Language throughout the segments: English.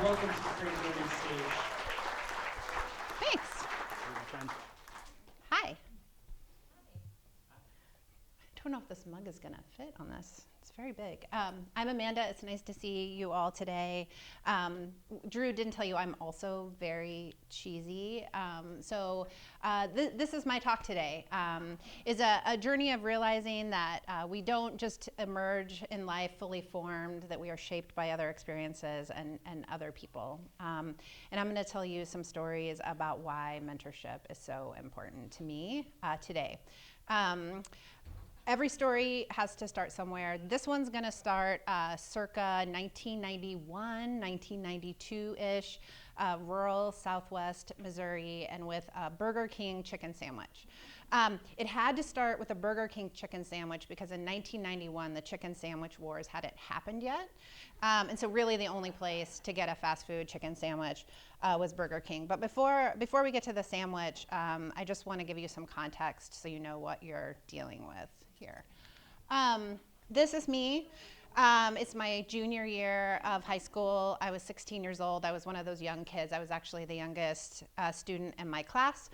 welcome to the CreativeMornings stage. Thanks. Hi. I don't know if this mug is going to fit on this. It's very big. I'm Amanda. It's nice to see you all today. Drew didn't tell you I'm also very cheesy. This is my talk today. Is a journey of realizing that we don't just emerge in life fully formed, that we are shaped by other experiences and other people. And I'm going to tell you some stories about why mentorship is so important to me today. Every story has to start somewhere. This one's gonna start circa 1991, 1992-ish, rural Southwest Missouri, and with a Burger King chicken sandwich. It had to start with a Burger King chicken sandwich because in 1991, the chicken sandwich wars hadn't happened yet. And so really the only place to get a fast food chicken sandwich was Burger King. But before we get to the sandwich, I just wanna give you some context so you know what you're dealing with here. This is me. It's my junior year of high school. I was 16 years old. I was one of those young kids. I was actually the youngest student in my class.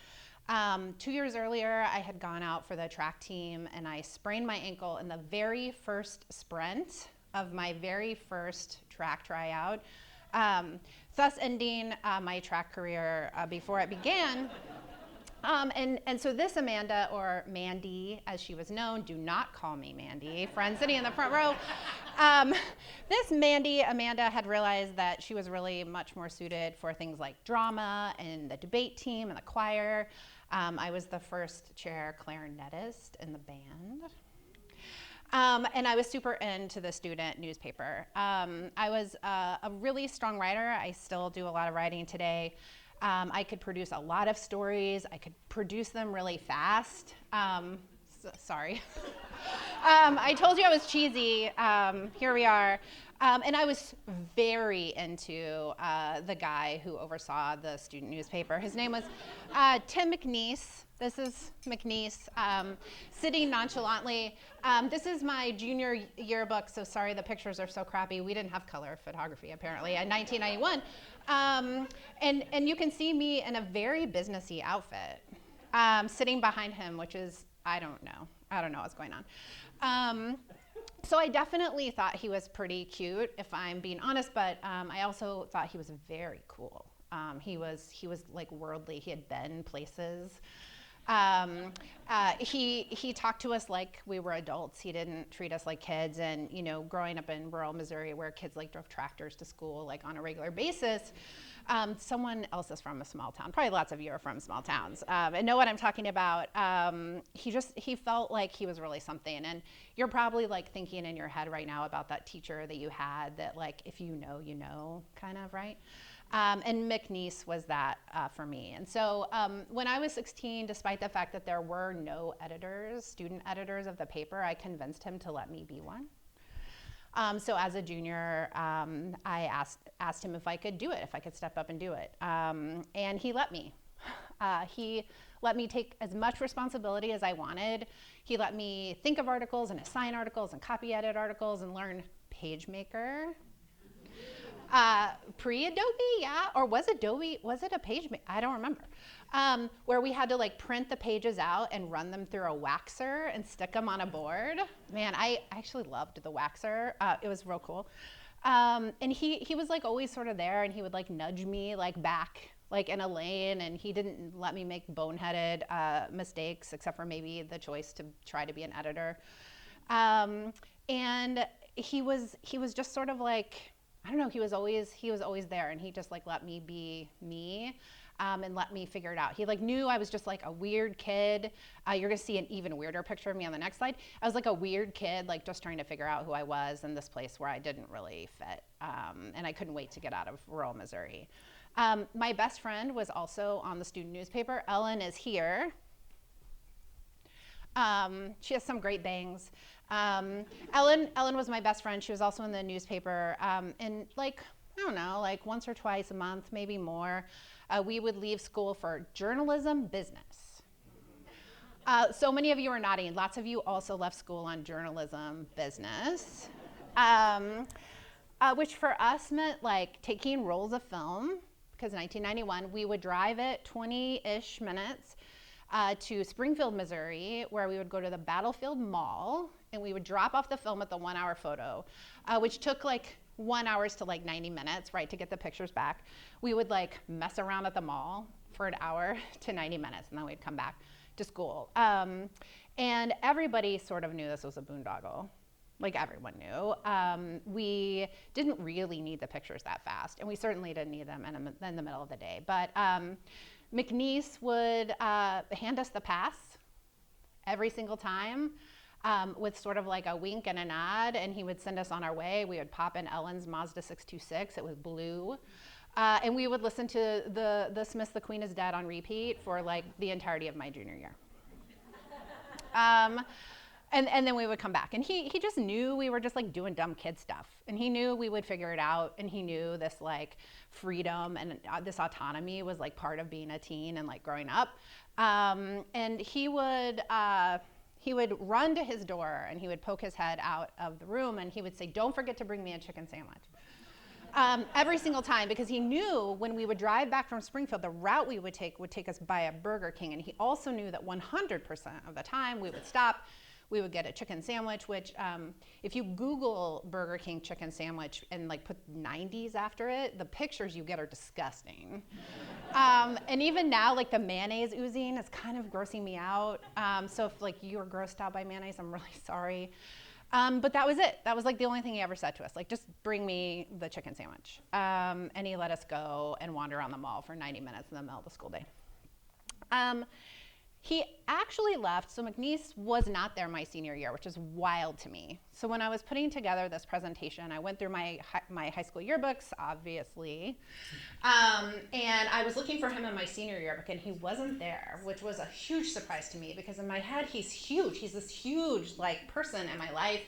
2 years earlier, I had gone out for the track team and I sprained my ankle in the very first sprint of my very first track tryout, thus ending my track career before it began. And so this Amanda, or Mandy, as she was known, do not call me Mandy, friend sitting in the front row. This Mandy, Amanda, had realized that she was really much more suited for things like drama and the debate team and the choir. I was the first chair clarinetist in the band. And I was super into the student newspaper. I was a really strong writer. I still do a lot of writing today. I could produce a lot of stories. I could produce them really fast. Sorry. I told you I was cheesy. Here we are. And I was very into the guy who oversaw the student newspaper. His name was Tim McNeese. This is McNeese, sitting nonchalantly. This is my junior yearbook, so sorry the pictures are so crappy. We didn't have color photography, apparently, in 1991. And you can see me in a very businessy outfit, sitting behind him, which is, I don't know what's going on. So I definitely thought he was pretty cute, if I'm being honest, but I also thought he was very cool. He was like worldly. He had been places. He talked to us like we were adults. He didn't treat us like kids. And, you know, growing up in rural Missouri where kids like drove tractors to school like on a regular basis, someone else is from a small town. Probably lots of you are from small towns and know what I'm talking about. He felt like he was really something. And you're probably like thinking in your head right now about that teacher that you had that like, if you know, kind of, right? And McNeese was that for me. And so when I was 16, despite the fact that there were no editors, student editors of the paper, I convinced him to let me be one. So as a junior, I asked him if I could do it, if I could step up and do it. And he let me. He let me take as much responsibility as I wanted. He let me think of articles and assign articles and copy edit articles and learn PageMaker. Pre-Adobe, yeah, or was it a PageMaker? I don't remember. Where we had to like print the pages out and run them through a waxer and stick them on a board. Man, I actually loved the waxer. It was real cool. And he was like always sort of there, and he would like nudge me like back like in a lane, and he didn't let me make boneheaded mistakes, except for maybe the choice to try to be an editor. And he was just sort of like, I don't know, he was always there, and he just like let me be me, and let me figure it out. He like knew I was just like a weird kid. You're gonna see an even weirder picture of me on the next slide. I was like a weird kid, like just trying to figure out who I was in this place where I didn't really fit, and I couldn't wait to get out of rural Missouri. My best friend was also on the student newspaper. Ellen is here. She has some great bangs. Ellen was my best friend. She was also in the newspaper. And like, I don't know, like once or twice a month, maybe more, we would leave school for journalism business. So many of you are nodding. Lots of you also left school on journalism business. which for us meant like taking rolls of film, because 1991, we would drive it 20-ish minutes to Springfield, Missouri, where we would go to the Battlefield Mall, and we would drop off the film at the 1 hour photo, which took like 1 hour to like 90 minutes, right, to get the pictures back. We would like mess around at the mall for an hour to 90 minutes, and then we'd come back to school. And everybody sort of knew this was a boondoggle. Like everyone knew. We didn't really need the pictures that fast, and we certainly didn't need them in the middle of the day. But McNeese would hand us the pass every single time with sort of like a wink and a nod, and he would send us on our way. We would pop in Ellen's Mazda 626. It was blue. And we would listen to the Smiths' The Queen is Dead on repeat for like the entirety of my junior year. And then we would come back, and he just knew we were just like doing dumb kid stuff, and he knew we would figure it out, and he knew this like freedom and this autonomy was like part of being a teen and like growing up. And he would run to his door, and he would poke his head out of the room, and he would say, "Don't forget to bring me a chicken sandwich." Every single time, because he knew when we would drive back from Springfield, the route we would take us by a Burger King, and he also knew that 100% of the time we would stop. We would get a chicken sandwich, which if you Google Burger King chicken sandwich and like put 90s after it, the pictures you get are disgusting. And even now, like the mayonnaise oozing is kind of grossing me out. So if like you're grossed out by mayonnaise, I'm really sorry. But that was it. That was like the only thing he ever said to us, like just bring me the chicken sandwich. And he let us go and wander around the mall for 90 minutes in the middle of the school day. He actually left, so McNeese was not there my senior year, which is wild to me. So when I was putting together this presentation, I went through my high school yearbooks, obviously, and I was looking for him in my senior yearbook, and he wasn't there, which was a huge surprise to me, because in my head, he's huge. He's this huge like person in my life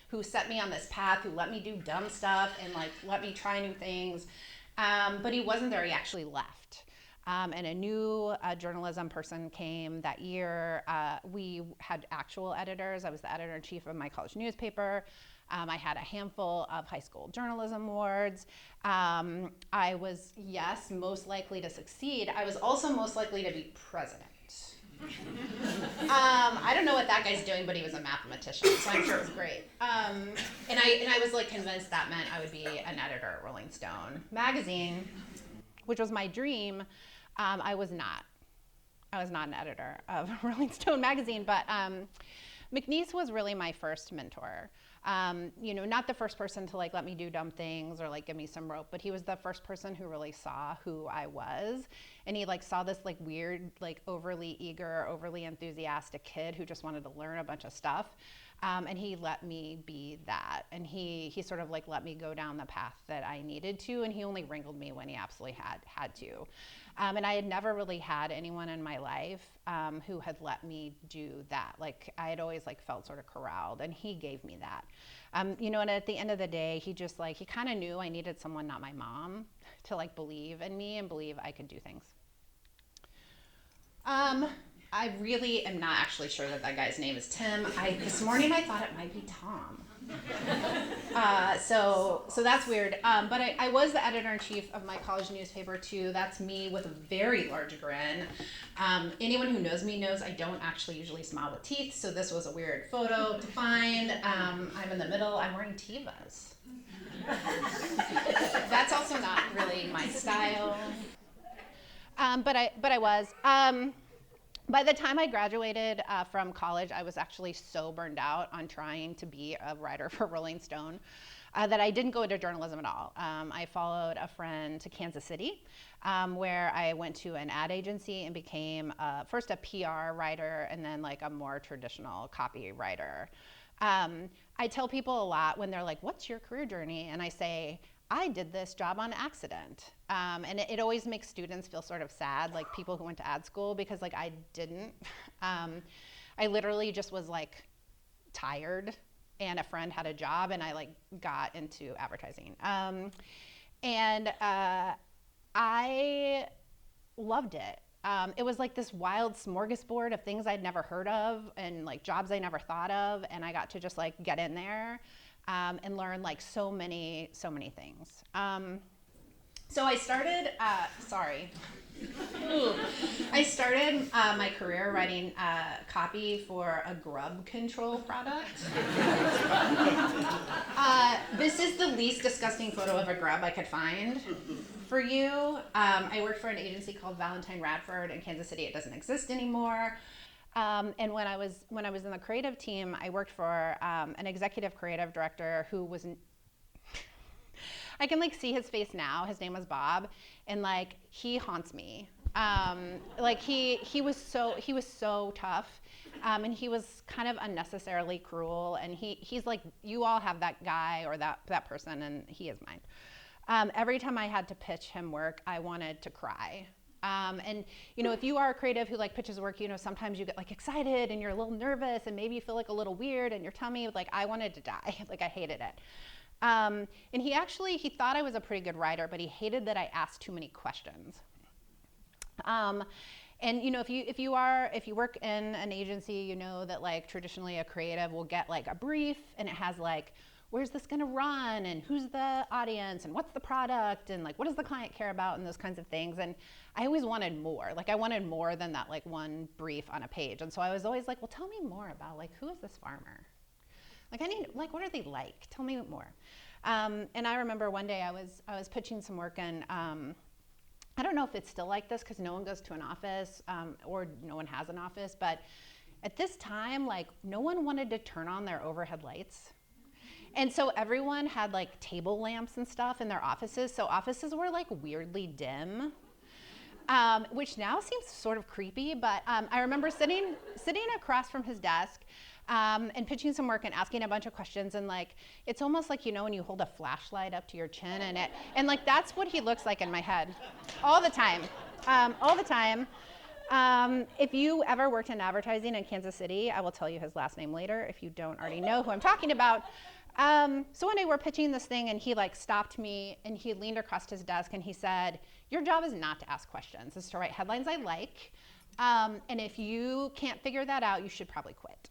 who set me on this path, who let me do dumb stuff and like let me try new things, but he wasn't there. He actually left. And a new journalism person came that year. We had actual editors. I was the editor-in-chief of my college newspaper. I had a handful of high school journalism awards. I was, yes, most likely to succeed. I was also most likely to be president. I don't know what that guy's doing, but he was a mathematician, so I'm sure it was great. And I was like convinced that meant I would be an editor at Rolling Stone magazine, which was my dream. I was not an editor of Rolling Stone magazine, but McNeese was really my first mentor. Not the first person to like let me do dumb things or like give me some rope, but he was the first person who really saw who I was, and he like saw this like weird, like overly eager, overly enthusiastic kid who just wanted to learn a bunch of stuff. And he let me be that, and he sort of like let me go down the path that I needed to, and he only wrangled me when he absolutely had to. And I had never really had anyone in my life who had let me do that. Like I had always like felt sort of corralled, and he gave me that. And at the end of the day, he just like, he kind of knew I needed someone, not my mom, to like believe in me and believe I could do things. I really am not actually sure that guy's name is Tim. This morning I thought it might be Tom. So that's weird. But I was the editor-in-chief of my college newspaper too. That's me with a very large grin. Anyone who knows me knows I don't actually usually smile with teeth, so this was a weird photo to find. I'm in the middle. I'm wearing Tevas. That's also not really my style. But I was. By the time I graduated from college, I was actually so burned out on trying to be a writer for Rolling Stone that I didn't go into journalism at all. I followed a friend to Kansas City, where I went to an ad agency and became first a PR writer and then like a more traditional copywriter. I tell people a lot when they're like, "What's your career journey?" And I say, I did this job on accident. And it always makes students feel sort of sad, like people who went to ad school, because like I didn't. I literally just was like tired, and a friend had a job, and I like got into advertising. And I loved it. It was like this wild smorgasbord of things I'd never heard of and like jobs I never thought of, and I got to just like get in there. and learn like so many things. So I started, I started my career writing copy for a grub control product. This is the least disgusting photo of a grub I could find for you. I worked for an agency called Valentine Radford in Kansas City. It doesn't exist anymore. And when I was in the creative team, I worked for an executive creative director who was, I can like see his face now. His name was Bob, and like he haunts me. Like he was so tough, and he was kind of unnecessarily cruel. And he's like, you all have that guy or that person, and he is mine. Every time I had to pitch him work, I wanted to cry. And you know, if you are a creative who like pitches work, you know, sometimes you get like excited and you're a little nervous and maybe you feel like a little weird in your tummy. Like I wanted to die. Like I hated it. And he thought I was a pretty good writer, but he hated that I asked too many questions. And you know, if you work in an agency, you know that like traditionally a creative will get like a brief and it has like, where's this gonna run and who's the audience and what's the product and like what does the client care about and those kinds of things. And I always wanted more. Like I wanted more than that like one brief on a page. And so I was always like, well, tell me more about like who is this farmer? Like I need, like, what are they like? Tell me more. And I remember one day I was pitching some work, and I don't know if it's still like this because no one goes to an office or no one has an office, but at this time, like no one wanted to turn on their overhead lights. And so everyone had like table lamps and stuff in their offices. So offices were like weirdly dim, which now seems sort of creepy, but I remember sitting across from his desk and pitching some work and asking a bunch of questions, and like it's almost like, you know, when you hold a flashlight up to your chin and like that's what he looks like in my head all the time. If you ever worked in advertising in Kansas City, I will tell you his last name later if you don't already know who I'm talking about. So one day we're pitching this thing and he like stopped me and he leaned across his desk and he said, your job is not to ask questions, it's to write headlines I like. And if you can't figure that out, you should probably quit.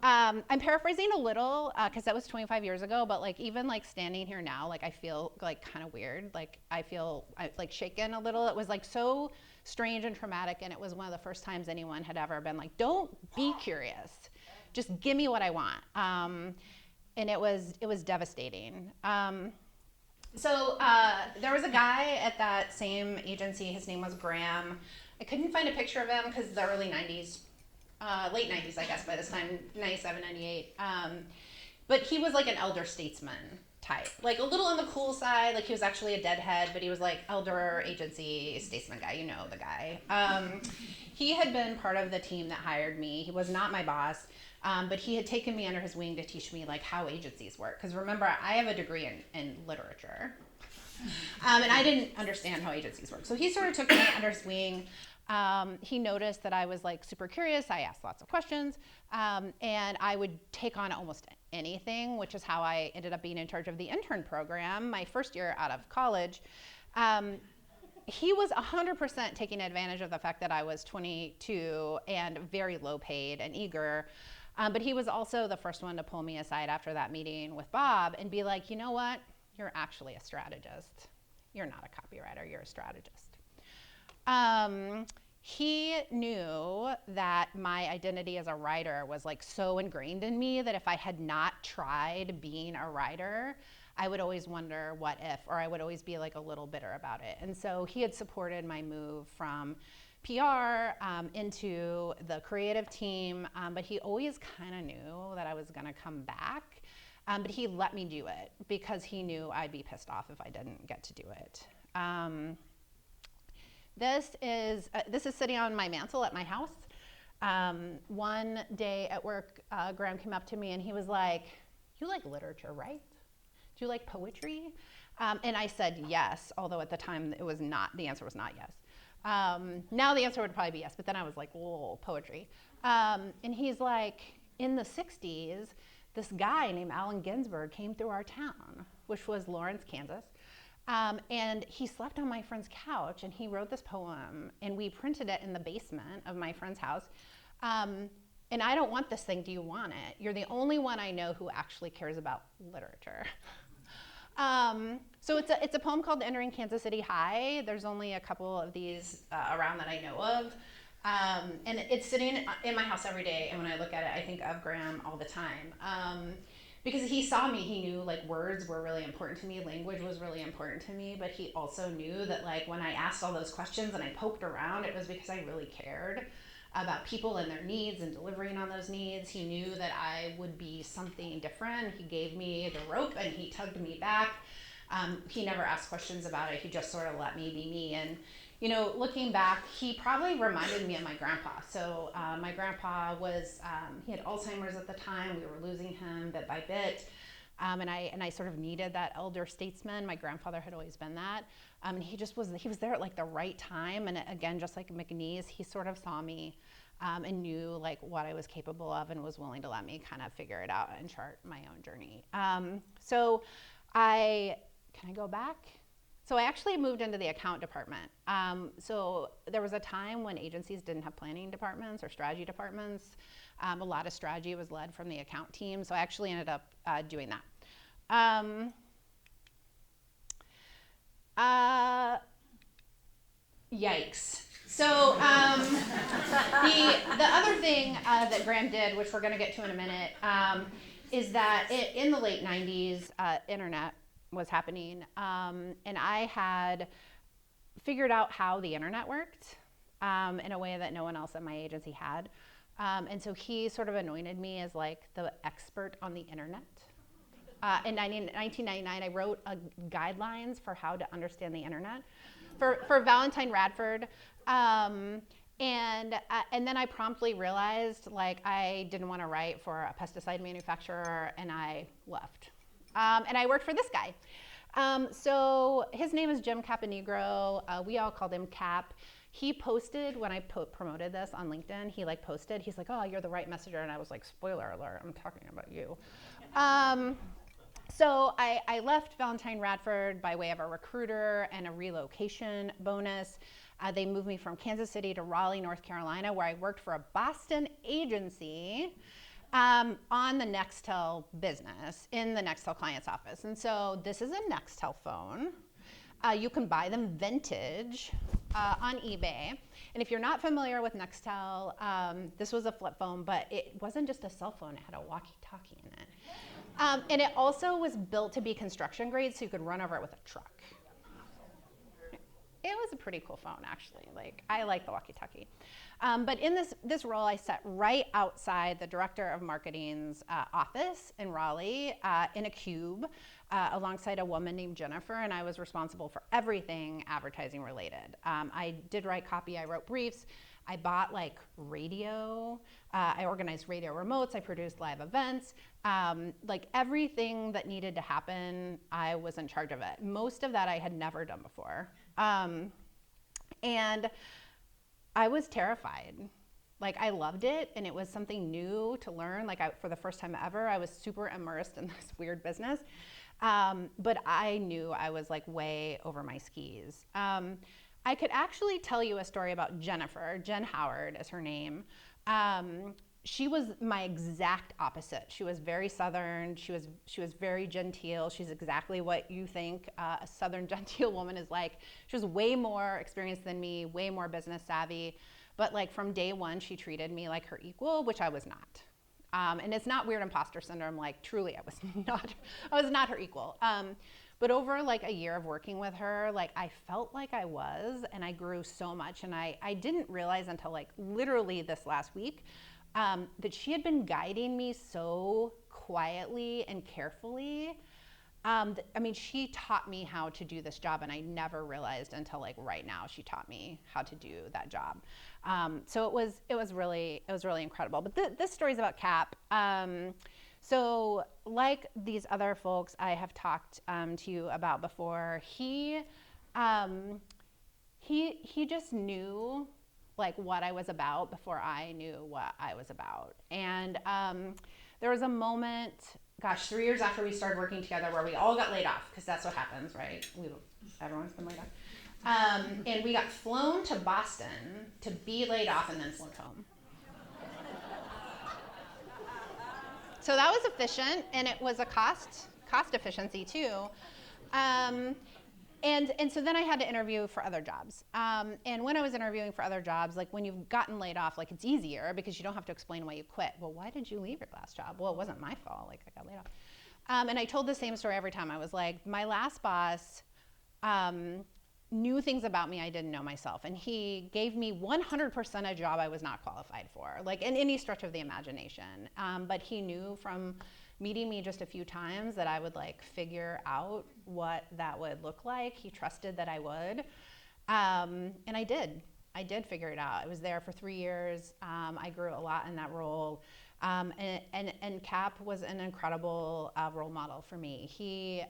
I'm paraphrasing a little because that was 25 years ago, but like even like standing here now, like I feel like kind of weird. Like I feel like shaken a little. It was like so strange and traumatic, and it was one of the first times anyone had ever been like, don't be curious, just give me what I want. And it was devastating. So there was a guy at that same agency. His name was Graham. I couldn't find a picture of him because the early 90s. Late 90s, I guess, by this time, 97, 98. But he was like an elder statesman type, like a little on the cool side. Like he was actually a deadhead, but he was like elder agency statesman guy, you know, the guy. He had been part of the team that hired me. He was not my boss, but he had taken me under his wing to teach me like how agencies work. Because remember, I have a degree in literature. And I didn't understand how agencies work. So he sort of took me under his wing. He noticed that I was like super curious. I asked lots of questions, and I would take on almost anything, which is how I ended up being in charge of the intern program my first year out of college. He was 100% taking advantage of the fact that I was 22 and very low paid and eager. But he was also the first one to pull me aside after that meeting with Bob and be like, you know what? You're actually a strategist. You're not a copywriter, you're a strategist. He knew that my identity as a writer was like so ingrained in me that if I had not tried being a writer, I would always wonder what if, or I would always be like a little bitter about it. And so he had supported my move from PR into the creative team, but he always kind of knew that I was gonna come back, but he let me do it because he knew I'd be pissed off if I didn't get to do it. This is sitting on my mantle at my house. One day at work, Graham came up to me and he was like, you like literature, right? Do you like poetry? And I said yes, although at the time it was not, the answer was not yes. Now the answer would probably be yes, but then I was like, whoa, poetry. And he's like, in the 60s, this guy named Allen Ginsberg came through our town, which was Lawrence, Kansas. And he slept on my friend's couch and he wrote this poem and we printed it in the basement of my friend's house. and I don't want this thing, do you want it? You're the only one I know who actually cares about literature. So it's a poem called Entering Kansas City High. There's only a couple of these around that I know of. And it's sitting in my house every day, and when I look at it, I think of Graham all the time. Because he saw me, he knew like words were really important to me, language was really important to me, but he also knew that like when I asked all those questions and I poked around, it was because I really cared about people and their needs and delivering on those needs. He knew that I would be something different. He gave me the rope and he tugged me back. He never asked questions about it. He just sort of let me be me. And, you know, looking back, he probably reminded me of my grandpa. So my grandpa was, he had Alzheimer's at the time. We were losing him bit by bit. And I sort of needed that elder statesman. My grandfather had always been that. And he was there at like the right time. And again, just like McNeese, he sort of saw me and knew like what I was capable of and was willing to let me kind of figure it out and chart my own journey. Can I go back? So I actually moved into the account department. So there was a time when agencies didn't have planning departments or strategy departments. A lot of strategy was led from the account team. So I actually ended up doing that. Yikes. So the other thing that Graham did, which we're going to get to in a minute, is that in the late 90s, internet was happening, and I had figured out how the internet worked in a way that no one else at my agency had. And so he sort of anointed me as like the expert on the internet. In 1999, I wrote guidelines for how to understand the internet for Valentine Radford. And then I promptly realized like I didn't want to write for a pesticide manufacturer, and I left. And I worked for this guy. So his name is Jim Caponegro. We all called him Cap. He posted when I promoted this on LinkedIn. He like posted. He's like, "Oh, you're the right messenger," and I was like, "Spoiler alert! I'm talking about you." So I left Valentine Radford by way of a recruiter and a relocation bonus. They moved me from Kansas City to Raleigh, North Carolina, where I worked for a Boston agency on the Nextel business in the Nextel client's office. And so this is a Nextel phone. You can buy them vintage on eBay. And if you're not familiar with Nextel, this was a flip phone, but it wasn't just a cell phone, it had a walkie-talkie in it. And it also was built to be construction grade, so you could run over it with a truck. It was a pretty cool phone, actually. Like, I like the walkie-talkie. But in this role, I sat right outside the director of marketing's office in Raleigh in a cube alongside a woman named Jennifer, and I was responsible for everything advertising related. I did write copy, I wrote briefs, I bought like radio, I organized radio remotes, I produced live events, like everything that needed to happen, I was in charge of it. Most of that I had never done before. And I was terrified. Like I loved it and it was something new to learn. Like for the first time ever, I was super immersed in this weird business. But I knew I was like way over my skis. I could actually tell you a story about Jennifer. Jen Howard is her name. She was my exact opposite. She was very Southern. She was very genteel. She's exactly what you think a Southern genteel woman is like. She was way more experienced than me, way more business savvy. But like from day one, she treated me like her equal, which I was not. And it's not weird imposter syndrome. Like truly, I was not her equal. But over like a year of working with her, like I felt like I was, and I grew so much. And I didn't realize until like literally this last week that she had been guiding me so quietly and carefully. I mean, she taught me how to do this job, and I never realized until like right now she taught me how to do that job. So it was really incredible. But this story is about Cap. So like these other folks I have talked to you about before, he just knew like what I was about before I knew what I was about. And there was a moment, gosh, 3 years after we started working together where we all got laid off, because that's what happens, right? Everyone's been laid off. And we got flown to Boston to be laid off and then flown home. So that was efficient, and it was a cost efficiency too. And so then I had to interview for other jobs. And when I was interviewing for other jobs, like when you've gotten laid off, like it's easier because you don't have to explain why you quit. Well, why did you leave your last job? Well, it wasn't my fault. Like I got laid off. And I told the same story every time. I was like, my last boss knew things about me I didn't know myself. And he gave me 100% a job I was not qualified for, like in any stretch of the imagination. But he knew from meeting me just a few times that I would like figure out what that would look like. He trusted that I would. And I did. I did figure it out. I was there for 3 years. I grew a lot in that role. And Cap was an incredible role model for me. He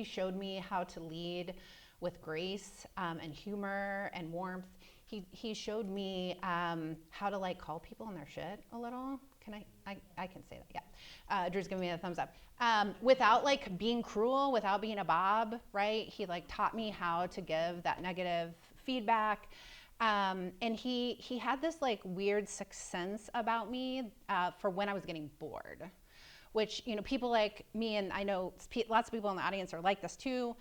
showed me how to lead with grace and humor and warmth. He showed me how to like call people on their shit a little. Can I can say that, yeah. Drew's giving me a thumbs up. Without like being cruel, without being a Bob, right? He like taught me how to give that negative feedback. And he had this like weird sixth sense about me for when I was getting bored, which, you know, people like me, and I know lots of people in the audience are like this too.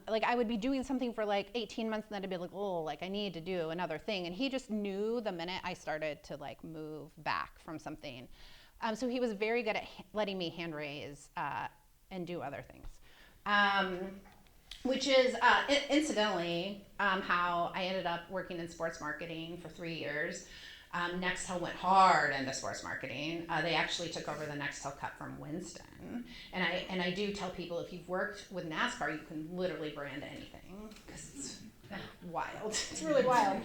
Like I would be doing something for like 18 months and then I'd be like, oh, like I need to do another thing. And he just knew the minute I started to like move back from something. So he was very good at letting me hand raise and do other things. Which is incidentally how I ended up working in sports marketing for 3 years. Nextel went hard into sports marketing. They actually took over the Nextel Cup from Winston. And I do tell people, if you've worked with NASCAR, you can literally brand anything because it's wild. It's really wild.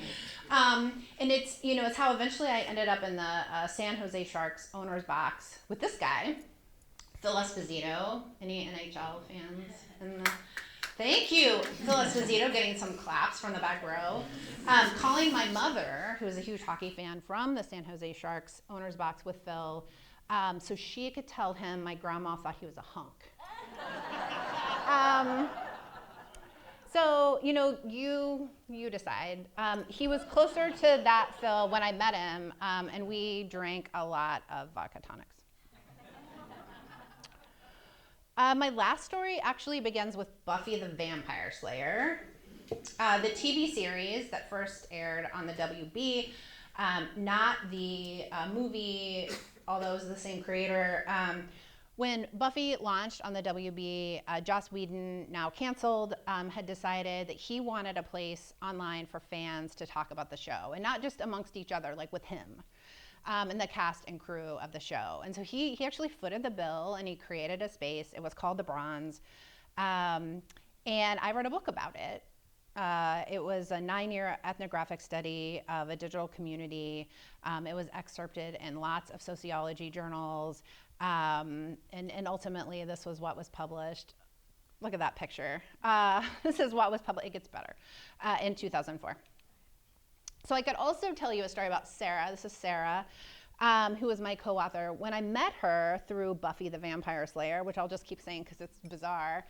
And it's, you know, it's how eventually I ended up in the San Jose Sharks owner's box with this guy, Phil Esposito. Any NHL fans? Thank you, Phil Esposito, getting some claps from the back row. Calling my mother, who is a huge hockey fan, from the San Jose Sharks owner's box with Phil, so she could tell him my grandma thought he was a hunk. So, you know, you decide. He was closer to that Phil when I met him, and we drank a lot of vodka tonics. My last story actually begins with Buffy the Vampire Slayer, the TV series that first aired on the WB, not the movie, although it was the same creator. When Buffy launched on the WB, Joss Whedon, now canceled, had decided that he wanted a place online for fans to talk about the show, and not just amongst each other, like with him. And the cast and crew of the show. And so he actually footed the bill and he created a space. It was called The Bronze. And I wrote a book about it. It was a 9-year ethnographic study of a digital community. It was excerpted in lots of sociology journals. And ultimately, this was what was published. Look at that picture. This is what was published. It gets better. In 2004. So I could also tell you a story about Sarah. This is Sarah, who was my co-author. When I met her through Buffy the Vampire Slayer, which I'll just keep saying because it's bizarre,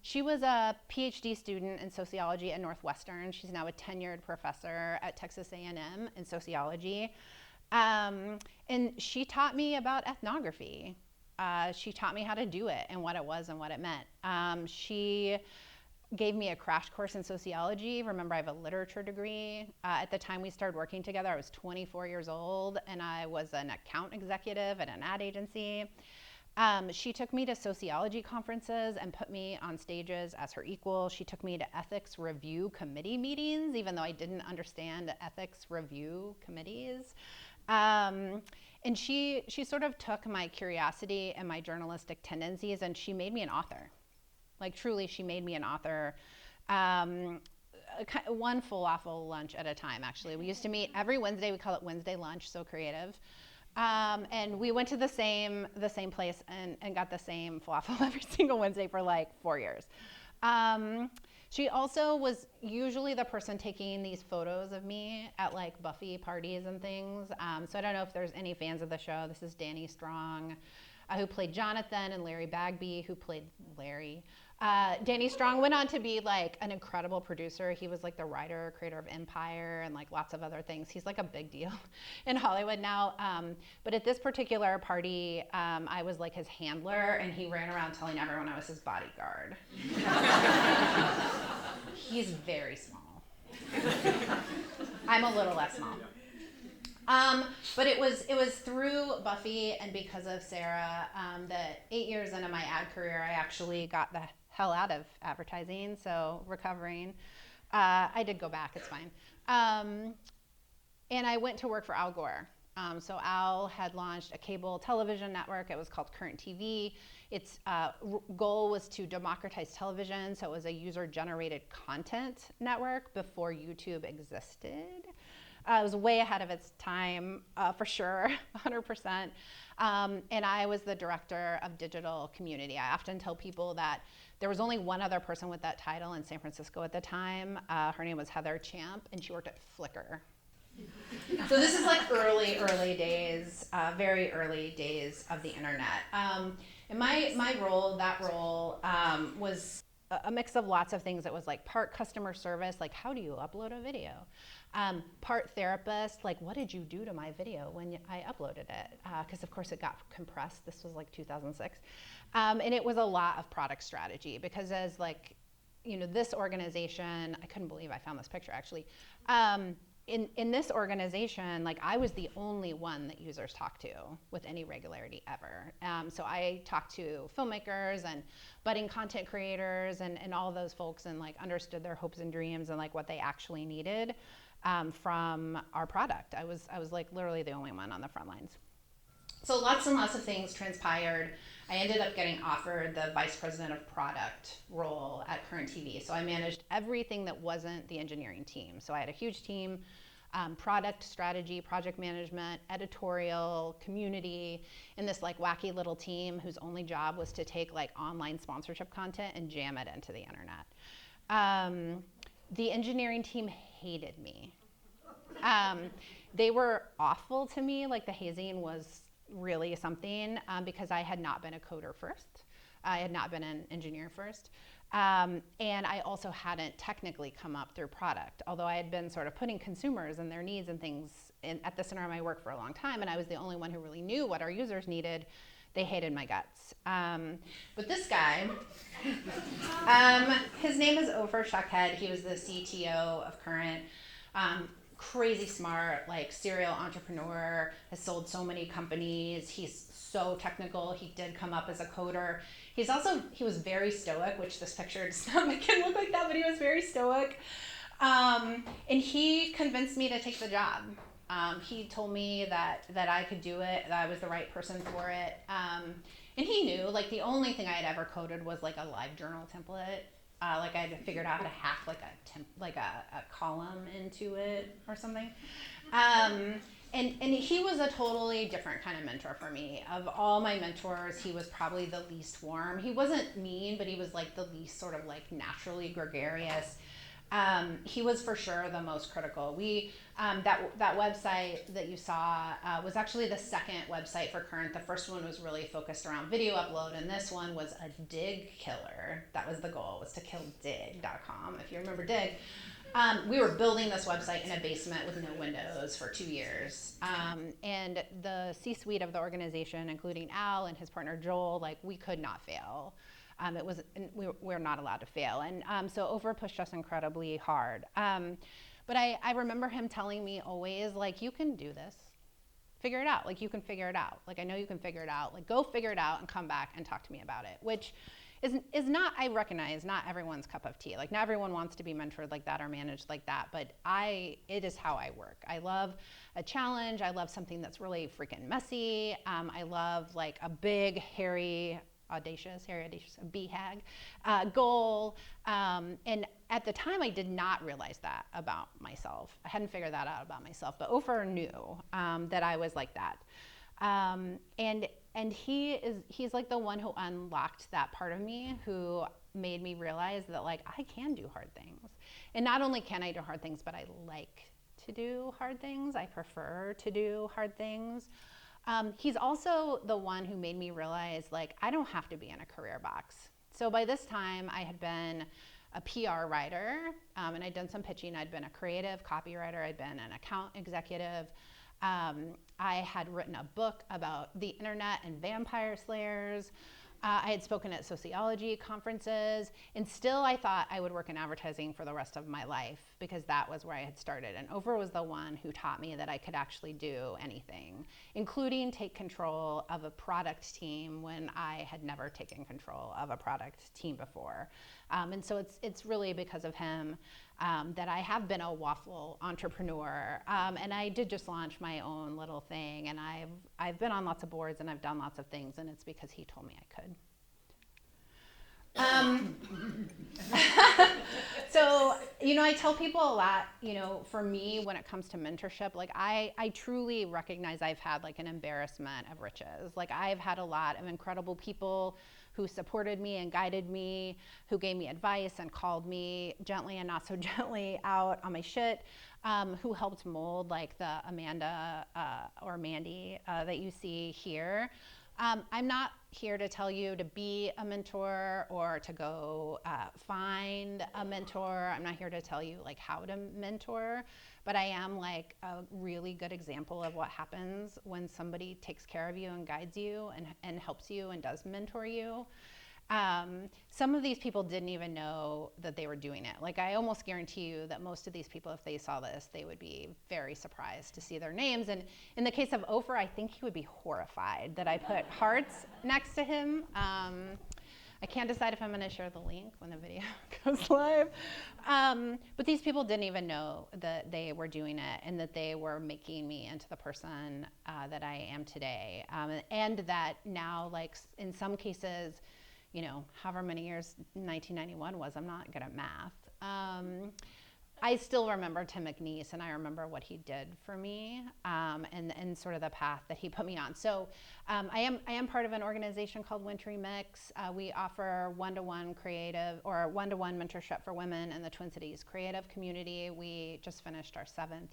she was a PhD student in sociology at Northwestern. She's now a tenured professor at Texas A&M in sociology. And she taught me about ethnography. She taught me how to do it and what it was and what it meant. She gave me a crash course in sociology. Remember, I have a literature degree. At the time we started working together, I was 24 years old, and I was an account executive at an ad agency. She took me to sociology conferences and put me on stages as her equal. She took me to ethics review committee meetings, even though I didn't understand ethics review committees. And she sort of took my curiosity and my journalistic tendencies, and she made me an author. Like truly, she made me an author. One falafel lunch at a time, actually. We used to meet every Wednesday. We call it Wednesday lunch, so creative. And we went to the same place and got the same falafel every single Wednesday for like 4 years. She also was usually the person taking these photos of me at like Buffy parties and things. So I don't know if there's any fans of the show. This is Danny Strong, who played Jonathan, and Larry Bagby, who played Larry. Danny Strong went on to be like an incredible producer. He was like the writer, creator of Empire and like lots of other things. He's like a big deal in Hollywood now. But at this particular party, I was like his handler, and he ran around telling everyone I was his bodyguard. He's very small. I'm a little less small. But it was through Buffy and because of Sarah that 8 years into my ad career, I actually got the hell out of advertising, so recovering. I did go back, it's fine. And I went to work for Al Gore. So Al had launched a cable television network. It was called Current TV. Its goal was to democratize television, so it was a user-generated content network before YouTube existed. It was way ahead of its time, for sure, 100%. And I was the director of digital community. I often tell people that there was only one other person with that title in San Francisco at the time. Her name was Heather Champ, and she worked at Flickr. So this is like early days, very early days of the internet. And my role, was a mix of lots of things. It was like part customer service, like how do you upload a video? Part therapist, like what did you do to my video when I uploaded it? Because of course it got compressed. This was like 2006. And it was a lot of product strategy because as like, this organization, I couldn't believe I found this picture actually. In this organization, like I was the only one that users talked to with any regularity ever. So I talked to filmmakers and budding content creators and all of those folks and like understood their hopes and dreams and like what they actually needed from our product. I was like literally the only one on the front lines. So lots and lots of things transpired. I ended up getting offered the vice president of product role at Current TV. So I managed everything that wasn't the engineering team. So I had a huge team, product strategy, project management, editorial, community, and this like wacky little team whose only job was to take like online sponsorship content and jam it into the internet. The engineering team hated me. They were awful to me, like the hazing was really something because I had not been a coder first. I had not been an engineer first. And I also hadn't technically come up through product, although I had been sort of putting consumers and their needs and things at the center of my work for a long time, and I was the only one who really knew what our users needed. They hated my guts. But this guy, his name is Ofer Shaked. He was the CTO of Current. Crazy smart, like serial entrepreneur, has sold so many companies. He's so technical. He did come up as a coder. He was very stoic, which this picture does not make him look like that, but he was very stoic. And he convinced me to take the job. He told me that I could do it, that I was the right person for it. And he knew, like the only thing I had ever coded was like a live journal template. Like I had figured out how to hack like a column into it or something. And he was a totally different kind of mentor for me. Of all my mentors, he was probably the least warm. He wasn't mean, but he was like the least sort of like naturally gregarious. He was for sure the most critical. That website that you saw was actually the second website for Current. The first one was really focused around video upload, and this one was a dig killer. That was the goal, was to kill dig.com, if you remember dig. We were building this website in a basement with no windows for 2 years. And the C-suite of the organization, including Al and his partner Joel, like we could not fail. We're not allowed to fail. And so Ofer pushed us incredibly hard. But I remember him telling me always, like, you can do this. Figure it out. Like, you can figure it out. Like, I know you can figure it out. Like, go figure it out and come back and talk to me about it, which is not, I recognize, not everyone's cup of tea. Like, not everyone wants to be mentored like that or managed like that, but it is how I work. I love a challenge. I love something that's really freaking messy. I love, like, a big, hairy, audacious, a BHAG goal. And at the time, I did not realize that about myself. I hadn't figured that out about myself, but Ofer knew that I was like that. And he's like the one who unlocked that part of me, who made me realize that like I can do hard things. And not only can I do hard things, but I like to do hard things. I prefer to do hard things. He's also the one who made me realize like I don't have to be in a career box. So by this time, I had been a PR writer, and I'd done some pitching. I'd been a creative copywriter. I'd been an account executive. I had written a book about the internet and vampire slayers. I had spoken at sociology conferences, and still I thought I would work in advertising for the rest of my life because that was where I had started. And Oprah was the one who taught me that I could actually do anything, including take control of a product team when I had never taken control of a product team before. And so it's really because of him that I have been a waffle entrepreneur. And I did just launch my own little thing, and I've been on lots of boards and I've done lots of things, and it's because he told me I could. So, I tell people a lot, for me, when it comes to mentorship, like I truly recognize I've had like an embarrassment of riches. Like I've had a lot of incredible people who supported me and guided me, who gave me advice and called me gently and not so gently out on my shit, who helped mold like the Amanda or Mandy that you see here. I'm not here to tell you to be a mentor or to go find a mentor. I'm not here to tell you like how to mentor, but I am like a really good example of what happens when somebody takes care of you and guides you and helps you and does mentor you. Some of these people didn't even know that they were doing it. Like I almost guarantee you that most of these people, if they saw this, they would be very surprised to see their names. And in the case of Ofer, I think he would be horrified that I put hearts next to him. I can't decide if I'm going to share the link when the video goes live. But these people didn't even know that they were doing it and that they were making me into the person that I am today. And that now, like in some cases, however many years 1991 was, I'm not good at math. I still remember Tim McNeese, and I remember what he did for me, and sort of the path that he put me on. So I am part of an organization called Wintry Mix. We offer one-to-one creative or one-to-one mentorship for women in the Twin Cities creative community. We just finished our 7th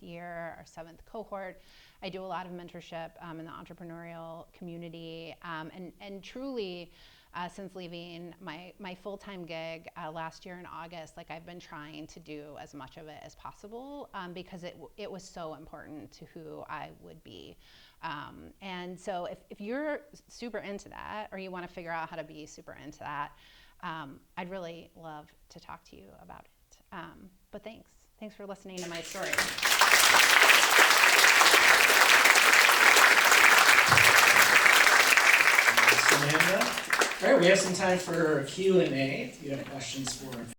cohort. I do a lot of mentorship in the entrepreneurial community, and truly, since leaving my full-time gig last year in August, like I've been trying to do as much of it as possible because it was so important to who I would be. And so if you're super into that, or you want to figure out how to be super into that, I'd really love to talk to you about it. But thanks for listening to my story. Thanks, Amanda. All right, we have some time for Q&A if you have questions for